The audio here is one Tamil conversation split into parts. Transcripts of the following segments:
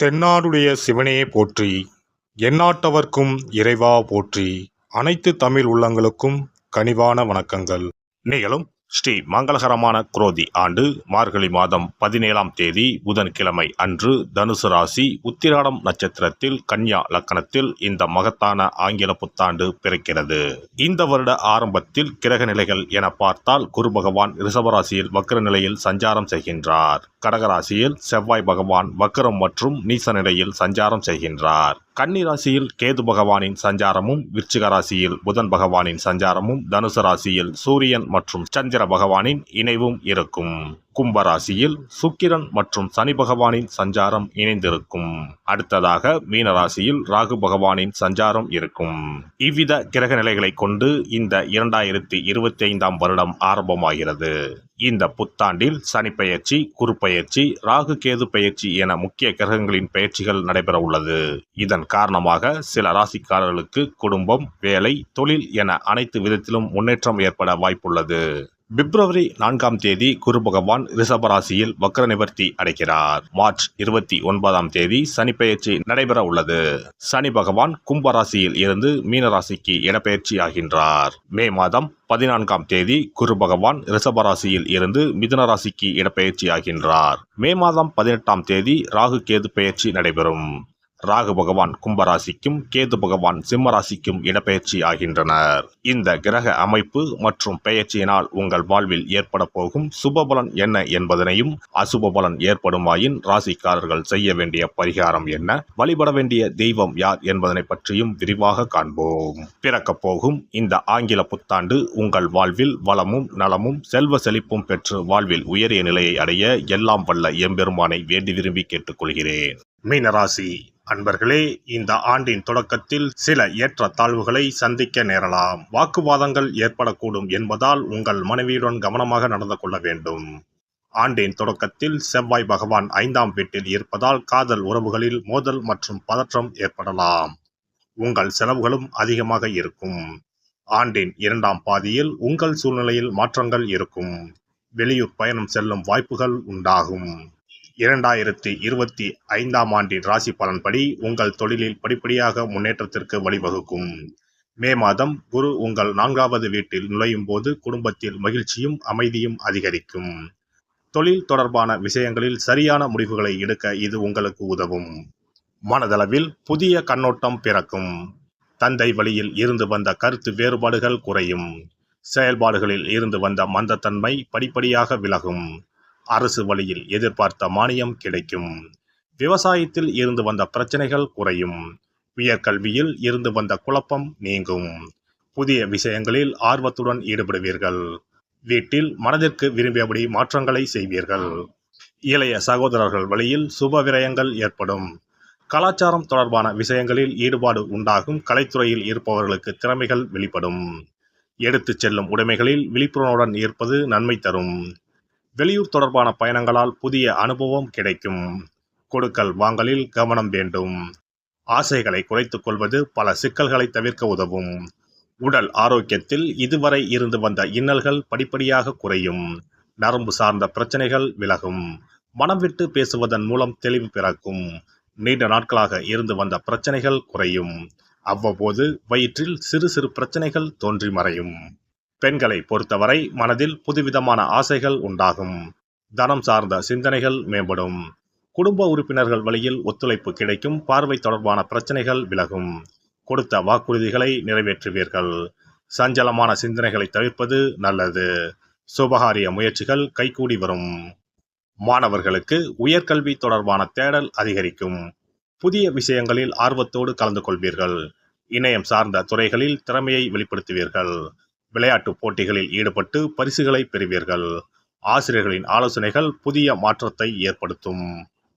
தென்னாடுடைய சிவனே போற்றி, எந்நாட்டவர்க்கும் இறைவா போற்றி. அனைத்து தமிழ் உள்ளங்களுக்கும் கனிவான வணக்கங்கள். நிகழும் ஸ்ரீ மங்களகரமான குரோதி ஆண்டு மார்கழி மாதம் 17ஆம் தேதி புதன்கிழமை அன்று தனுசு ராசி உத்திராடம் நட்சத்திரத்தில் கன்யா லக்கணத்தில் இந்த மகத்தான ஆங்கில புத்தாண்டு பிறக்கிறது. இந்த வருட ஆரம்பத்தில் கிரக நிலைகள் என பார்த்தால் குரு பகவான் ரிஷபராசியில் வக்ர நிலையில் சஞ்சாரம் செய்கின்றார். கடகராசியில் செவ்வாய் பகவான் வக்ரம் மற்றும் நீச நிலையில் சஞ்சாரம் செய்கின்றார். கன்னி ராசியில் கேது பகவானின் சஞ்சாரமும், விருச்சிக ராசியில் புதன் பகவானின் சஞ்சாரமும், தனுசு ராசியில் சூரியன் மற்றும் சந்திர பகவானின் இணைவும் இருக்கும். கும்பராசியில் சுக்கிரன் மற்றும் சனி பகவானின் சஞ்சாரம் இணைந்திருக்கும். அடுத்ததாக மீனராசியில் ராகு பகவானின் சஞ்சாரம் இருக்கும். இவ்வித கிரக நிலைகளை கொண்டு இந்த 2025ஆம் வருடம் ஆரம்பமாகிறது. இந்த புத்தாண்டில் சனி பெயர்ச்சி, குரு பெயர்ச்சி, ராகு கேது பெயர்ச்சி என முக்கிய கிரகங்களின் பெயர்ச்சிகள் நடைபெற உள்ளது. இதன் காரணமாக சில ராசிக்காரர்களுக்கு குடும்பம், வேலை, தொழில் என அனைத்து விதத்திலும் முன்னேற்றம் ஏற்பட வாய்ப்புள்ளது. பிப்ரவரி 4ஆம் தேதி குரு பகவான் ரிஷபராசியில் வக்ர நிவர்த்தி அடைகிறார். மார்ச் 29ஆம் தேதி சனி பெயர்ச்சி நடைபெற உள்ளது. சனி பகவான் கும்பராசியில் இருந்து மீனராசிக்கு இடப்பெயர்ச்சி ஆகின்றார். மே மாதம் 14ஆம் தேதி குரு பகவான் ரிஷபராசியில் இருந்து மிதுன ராசிக்கு இடப்பெயர்ச்சி ஆகின்றார். மே மாதம் 18ஆம் தேதி ராகு கேது பெயர்ச்சி நடைபெறும். ராகு பகவான் கும்பராசிக்கும் கேது பகவான் சிம்மராசிக்கும் இடப்பெயர்ச்சி ஆகின்றனர். இந்த கிரக அமைப்பு மற்றும் பெயர்ச்சியினால் உங்கள் வாழ்வில் ஏற்பட போகும் சுபபலன் என்ன என்பதனையும், அசுப பலன் ஏற்படுமாயின் ராசிக்காரர்கள் செய்ய வேண்டிய பரிகாரம் என்ன, வழிபட வேண்டிய தெய்வம் யார் என்பதனை பற்றியும் விரிவாக காண்போம். பிறக்கப் போகும் இந்த ஆங்கில புத்தாண்டு உங்கள் வாழ்வில் வளமும் நலமும் செல்வ செழிப்பும் பெற்று வாழ்வில் உயரிய நிலையை அடைய எல்லாம் வல்ல எம்பெருமானை வேண்டி விரும்பி கேட்டுக்கொள்கிறேன். மீனராசி அன்பர்களே, இந்த ஆண்டின் தொடக்கத்தில் சில ஏற்ற தாழ்வுகளை சந்திக்க நேரலாம். வாக்குவாதங்கள் ஏற்படக்கூடும் என்பதால் உங்கள் மனைவியுடன் கவனமாக நடந்து கொள்ள வேண்டும். ஆண்டின் தொடக்கத்தில் செவ்வாய் பகவான் 5ஆம் வீட்டில் இருப்பதால் காதல் உறவுகளில் மோதல் மற்றும் பதற்றம் ஏற்படலாம். உங்கள் செலவுகளும் அதிகமாக இருக்கும். ஆண்டின் 2ஆம் பாதியில் உங்கள் சூழ்நிலையில் மாற்றங்கள் இருக்கும். வெளியூர் பயணம் செல்லும் வாய்ப்புகள் உண்டாகும். 2025ஆம் ஆண்டின் ராசி பலன்படி உங்கள் தொழிலில் படிப்படியாக முன்னேற்றத்திற்கு வழிவகுக்கும். மே மாதம் குரு உங்கள் 4ஆவது வீட்டில் நுழையும் போது குடும்பத்தில் மகிழ்ச்சியும் அமைதியும் அதிகரிக்கும். தொழில் தொடர்பான விஷயங்களில் சரியான முடிவுகளை எடுக்க இது உங்களுக்கு உதவும். மனதளவில் புதிய கண்ணோட்டம் பிறக்கும். தந்தை வழியில் இருந்து வந்த கருத்து வேறுபாடுகள் குறையும். செயல்பாடுகளில் இருந்து வந்த மந்தத்தன்மை படிப்படியாக விலகும். அரசு வழியில் எதிர்பார்த்த மானியம் கிடைக்கும். விவசாயத்தில் இருந்து வந்த பிரச்சனைகள் குறையும். உயர்கல்வியில் இருந்து வந்த குழப்பம் நீங்கும். புதிய விஷயங்களில் ஆர்வத்துடன் ஈடுபடுவீர்கள். வீட்டில் மனதிற்கு விரும்பியபடி மாற்றங்களை செய்வீர்கள். இளைய சகோதரர்கள் வழியில் சுப விரயங்கள் ஏற்படும். கலாச்சாரம் தொடர்பான விஷயங்களில் ஈடுபாடு உண்டாகும். கலைத்துறையில் இருப்பவர்களுக்கு திறமைகள் வெளிப்படும். எடுத்துச் செல்லும் உடைமைகளில் விழிப்புணர்வுடன் இருப்பது நன்மை தரும். வெளியூர் தொடர்பான பயணங்களால் புதிய அனுபவம் கிடைக்கும். கொடுக்கல் வாங்கலில் கவனம் வேண்டும். ஆசைகளை குறைத்துக் கொள்வது பல சிக்கல்களை தவிர்க்க உதவும். உடல் ஆரோக்கியத்தில் இதுவரை இருந்து வந்த இன்னல்கள் படிப்படியாக குறையும். நரம்பு சார்ந்த பிரச்சனைகள் விலகும். மனம் விட்டு பேசுவதன் மூலம் தெளிவு பிறக்கும். நீண்ட நாட்களாக இருந்து வந்த பிரச்சனைகள் குறையும். அவ்வப்போது வயிற்றில் சிறு சிறு பிரச்சனைகள் தோன்றி மறையும். பெண்களை பொறுத்தவரை மனதில் புதுவிதமான ஆசைகள் உண்டாகும். தனம் சார்ந்த சிந்தனைகள் மேம்படும். குடும்ப உறுப்பினர்கள் வழியில் ஒத்துழைப்பு கிடைக்கும். பார்வை தொடர்பான பிரச்சனைகள் விலகும். கொடுத்த வாக்குறுதிகளை நிறைவேற்றுவீர்கள். சஞ்சலமான சிந்தனைகளை தவிர்ப்பது நல்லது. சுபகாரிய முயற்சிகள் கைகூடி வரும். மாணவர்களுக்கு உயர்கல்வி தொடர்பான தேடல் அதிகரிக்கும். புதிய விஷயங்களில் ஆர்வத்தோடு கலந்து கொள்வீர்கள். இணையம் சார்ந்த துறைகளில் திறமையை வெளிப்படுத்துவீர்கள். விளையாட்டு போட்டிகளில் ஈடுபட்டு பரிசுகளை பெறுவீர்கள். ஆசிரியர்களின் ஆலோசனைகள் புதிய மாற்றத்தை ஏற்படுத்தும்.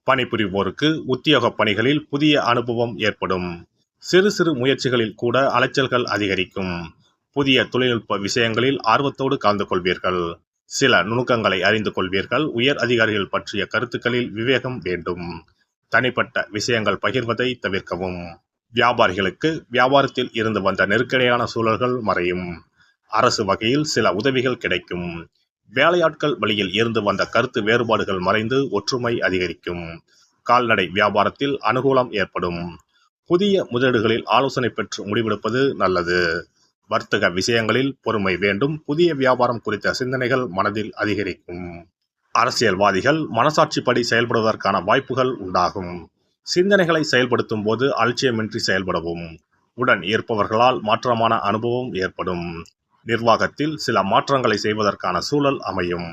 பணிபுரிவோருக்கு உத்தியோக பணிகளில் புதிய அனுபவம் ஏற்படும். சிறு சிறு முயற்சிகளில் கூட அலைச்சல்கள் அதிகரிக்கும். புதிய தொழில்நுட்ப விஷயங்களில் ஆர்வத்தோடு கலந்து கொள்வீர்கள். சில நுணுக்கங்களை அறிந்து கொள்வீர்கள். உயர் அதிகாரிகள் பற்றிய கருத்துக்களில் விவேகம் வேண்டும். தனிப்பட்ட விஷயங்கள் பகிர்வதை தவிர்க்கவும். வியாபாரிகளுக்கு வியாபாரத்தில் இருந்து வந்த நெருக்கடியான சூழல்கள் மறையும். அரசு வகையில் சில உதவிகள் கிடைக்கும். வேலையாட்கள் வழியில் இருந்து வந்த கருத்து வேறுபாடுகள் மறைந்து ஒற்றுமை அதிகரிக்கும். கால்நடை வியாபாரத்தில் அனுகூலம் ஏற்படும். புதிய முதலீடுகளில் ஆலோசனை பெற்று முடிவெடுப்பது நல்லது. வர்த்தக விஷயங்களில் பொறுமை வேண்டும். புதிய வியாபாரம் குறித்த சிந்தனைகள் மனதில் அதிகரிக்கும். அரசியல்வாதிகள் மனசாட்சிப்படி செயல்படுவதற்கான வாய்ப்புகள் உண்டாகும். சிந்தனைகளை செயல்படுத்தும் போது அலட்சியமின்றி செயல்படவும். உடன் இருப்பவர்களால் மாற்றமான அனுபவம் ஏற்படும். நிர்வாகத்தில் சில மாற்றங்களை செய்வதற்கான சூழல் அமையும்.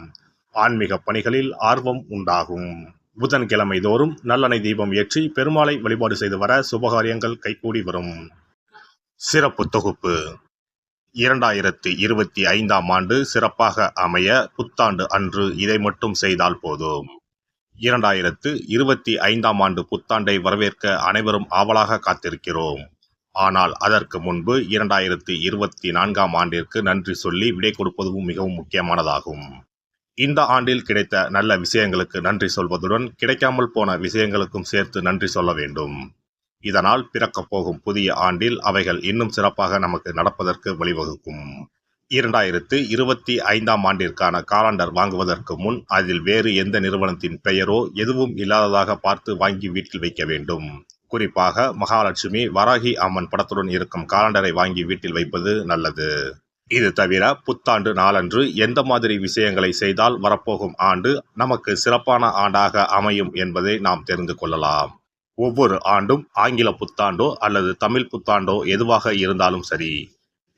ஆன்மீக பணிகளில் ஆர்வம் உண்டாகும். புதன்கிழமை தோறும் நல்லெண்ணெய் தீபம் ஏற்றி பெருமாளை வழிபாடு செய்து வர சுபகாரியங்கள் கைகூடி வரும். சிறப்பு தொகுப்பு 2025ஆம் ஆண்டு சிறப்பாக அமைய புத்தாண்டு அன்று இதை மட்டும் செய்தால் போதும். 2025ஆம் ஆண்டு புத்தாண்டை வரவேற்க அனைவரும் ஆவலாக காத்திருக்கிறோம். ஆனால் அதற்கு முன்பு 2024ஆம் ஆண்டிற்கு நன்றி சொல்லி விடை கொடுப்பதும் மிகவும் முக்கியமானதாகும். இந்த ஆண்டில் கிடைத்த நல்ல விஷயங்களுக்கு நன்றி சொல்வதுடன் கிடைக்காமல் போன விஷயங்களுக்கும் சேர்த்து நன்றி சொல்ல வேண்டும். இதனால் பிறக்கப் போகும் புதிய ஆண்டில் அவைகள் இன்னும் சிறப்பாக நமக்கு நடப்பதற்கு வழிவகுக்கும். 2025ஆம் ஆண்டிற்கான காலண்டர் வாங்குவதற்கு முன் அதில் வேறு எந்த நிறுவனத்தின் பெயரோ எதுவும் இல்லாததாக பார்த்து வாங்கி வீட்டில் வைக்க வேண்டும். குறிப்பாக மகாலட்சுமி, வராகி அம்மன் படத்துடன் இருக்கும் காலண்டரை வாங்கி வீட்டில் வைப்பது நல்லது. இது தவிர புத்தாண்டு நாளன்று எந்த மாதிரி விஷயங்களை செய்தால் வரப்போகும் ஆண்டு நமக்கு சிறப்பான ஆண்டாக அமையும் என்பதை நாம் தெரிந்து கொள்ளலாம். ஒவ்வொரு ஆண்டும் ஆங்கில புத்தாண்டோ அல்லது தமிழ் புத்தாண்டோ எதுவாக இருந்தாலும் சரி,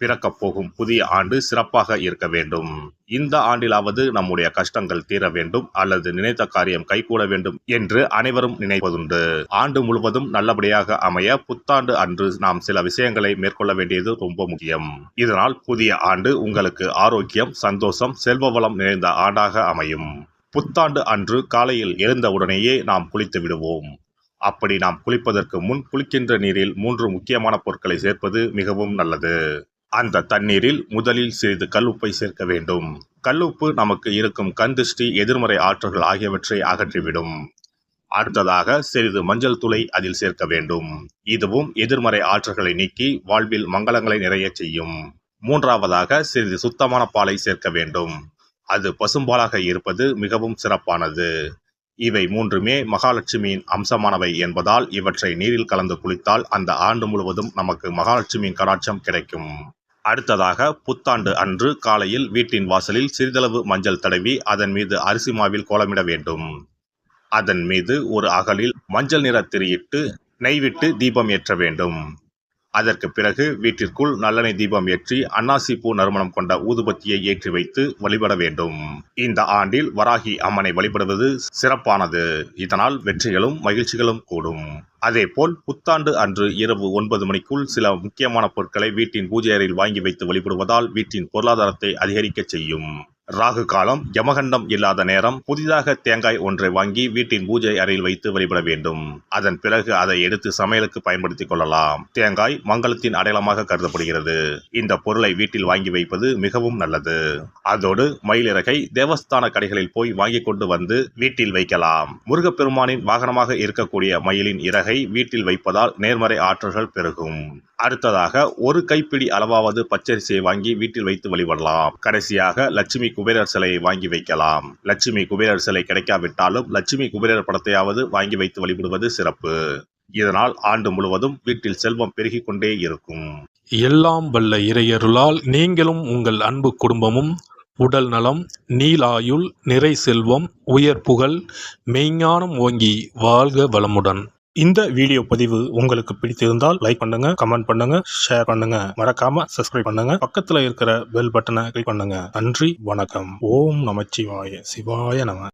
பிறக்கப் போகும் புதிய ஆண்டு சிறப்பாக இருக்க வேண்டும். இந்த ஆண்டிலாவது நம்முடைய கஷ்டங்கள் தீர வேண்டும் அல்லது நினைத்த காரியம் கைகூட வேண்டும் என்று அனைவரும் நினைப்பதுண்டு. ஆண்டு முழுவதும் நல்லபடியாக அமைய புத்தாண்டு அன்று நாம் சில விஷயங்களை மேற்கொள்ள வேண்டியது ரொம்ப முக்கியம். இதனால் புதிய ஆண்டு உங்களுக்கு ஆரோக்கியம், சந்தோஷம், செல்வ வளம் நிறைந்த ஆண்டாக அமையும். புத்தாண்டு அன்று காலையில் எழுந்தவுடனேயே நாம் குளித்து விடுவோம். அப்படி நாம் குளிப்பதற்கு முன் குளிக்கின்ற நீரில் 3 முக்கியமான பொருட்களை சேர்ப்பது மிகவும் நல்லது. அந்த தண்ணீரில் முதலில் சிறிது கல்லுப்பை சேர்க்க வேண்டும். கல்லுப்பு நமக்கு இருக்கும் கண்திஷ்டி, எதிர்மறை ஆற்றல்கள் ஆகியவற்றை அகற்றிவிடும். அடுத்ததாக சிறிது மஞ்சள் தூளை அதில் சேர்க்க வேண்டும். இதுவும் எதிர்மறை ஆற்றல்களை நீக்கி வாழ்வில் மங்களங்களை நிறைய செய்யும். மூன்றாவதாக சிறிது சுத்தமான பாலை சேர்க்க வேண்டும். அது பசும்பாலாக இருப்பது மிகவும் சிறப்பானது. இவை 3மே மகாலட்சுமியின் அம்சமானவை என்பதால் இவற்றை நீரில் கலந்து குளித்தால் அந்த ஆண்டு முழுவதும் நமக்கு மகாலட்சுமியின் கடாட்சம் கிடைக்கும். அடுத்ததாக புத்தாண்டு அன்று காலையில் வீட்டின் வாசலில் சிறிதளவு மஞ்சள் தடவி அதன் மீது அரிசி மாவில் கோலமிட வேண்டும். அதன் மீது ஒரு அகலில் மஞ்சள் நிற திரியிட்டு நெய் விட்டு தீபம் ஏற்ற வேண்டும். அதற்கு பிறகு வீட்டிற்குள் நல்லெண்ணெய் தீபம் ஏற்றி அன்னாசி பூ நறுமணம் கொண்ட ஊதுபத்தியை ஏற்றி வைத்து வழிபட வேண்டும். இந்த ஆண்டில் வராகி அம்மனை வழிபடுவது சிறப்பானது. இதனால் வெற்றிகளும் மகிழ்ச்சிகளும் கூடும். அதேபோல் புத்தாண்டு அன்று இரவு 9 மணிக்குள் சில முக்கியமான பொருட்களை வீட்டின் பூஜை அறையில் வாங்கி வைத்து வழிபடுவதால் வீட்டின் பொருளாதாரத்தை அதிகரிக்க செய்யும். ராகு காலம், யமகண்டம் இல்லாத நேரம் புதிதாக தேங்காய் ஒன்றை வாங்கி வீட்டின் பூஜை அறையில் வைத்து வழிபட வேண்டும். அதன் பிறகு அதை எடுத்து சமையலுக்கு பயன்படுத்திக் கொள்ளலாம். தேங்காய் மங்களத்தின் அடையாளமாக கருதப்படுகிறது. இந்த பொருளை வீட்டில் வாங்கி வைப்பது மிகவும் நல்லது. அதோடு மயிலிறகை தேவஸ்தான கடைகளில் போய் வாங்கி கொண்டு வந்து வீட்டில் வைக்கலாம். முருகப்பெருமானின் வாகனமாக இருக்கக்கூடிய மயிலின் இறகை வீட்டில் வைப்பதால் நேர்மறை ஆற்றல்கள் பெருகும். அடுத்ததாக ஒரு கைப்பிடி அளவாவது பச்சரிசியை வாங்கி வீட்டில் வைத்து வழிபடலாம். கடைசியாக லட்சுமி குபேரர் சிலையை வாங்கி வைக்கலாம். லட்சுமி குபேரர் சிலை கிடைக்காவிட்டாலும் லட்சுமி குபேரர் படத்தையாவது வாங்கி வைத்து வழிபடுவது சிறப்பு. இதனால் ஆண்டு முழுவதும் வீட்டில் செல்வம் பெருகிக் கொண்டே இருக்கும். எல்லாம் வல்ல இறையருளால் நீங்களும் உங்கள் அன்பு குடும்பமும் உடல் நலம், நீலாயுள், நிறை செல்வம், உயர் புகழ், மெய்ஞானம் ஓங்கி வாழ்க வளமுடன். இந்த வீடியோ பதிவு உங்களுக்கு பிடித்திருந்தால் லைக் பண்ணுங்க, கமெண்ட் பண்ணுங்க, ஷேர் பண்ணுங்க. மறக்காம சப்ஸ்கிரைப் பண்ணுங்க. பக்கத்துல இருக்கிற பெல் பட்டனை கிளிக் பண்ணுங்க. நன்றி, வணக்கம். ஓம் நமச்சிவாய. சிவாய நம.